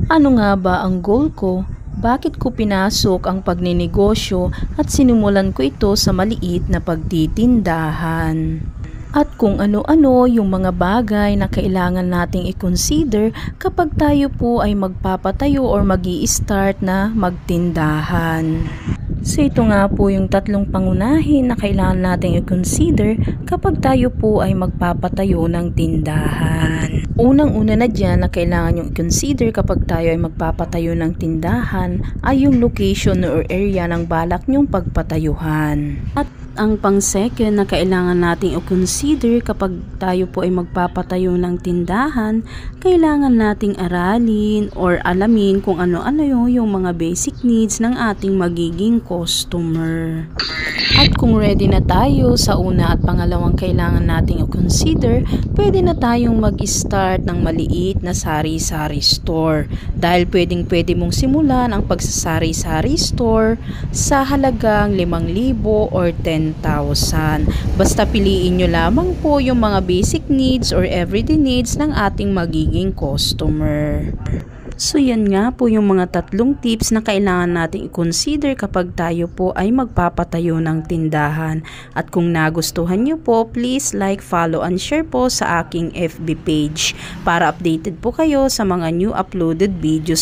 Ano nga ba ang goal ko? Bakit ko pinasok ang pagninegosyo at sinimulan ko ito sa maliit na pagtitindahan? At kung ano-ano yung mga bagay na kailangan nating i-consider kapag tayo po ay magpapatayo or mag-i-start na magtindahan. So ito nga po yung tatlong pangunahin na kailangan nating i-consider kapag tayo po ay magpapatayo ng tindahan. Unang-una na dyan na kailangan yung i-consider kapag tayo ay magpapatayo ng tindahan ay yung location or area ng balak nyong pagpatayuhan. At ang pang-second na kailangan nating i-consider kapag tayo po ay magpapatayo ng tindahan, kailangan nating aralin or alamin kung ano-ano yung mga basic needs ng ating magiging customer. At kung ready na tayo sa una at pangalawang kailangan nating i-consider, pwede na tayong mag-start ng maliit na sari-sari store. Dahil pwede mong simulan ang pagsasari-sari store sa halagang 5,000 or 10,000. Basta piliin nyo lamang po yung mga basic needs or everyday needs ng ating magiging customer. So yan nga po yung mga tatlong tips na kailangan nating i-consider kapag tayo po ay magpapatayo ng tindahan. At kung nagustuhan nyo po, please like, follow, and share po sa aking FB page para updated po kayo sa mga new uploaded videos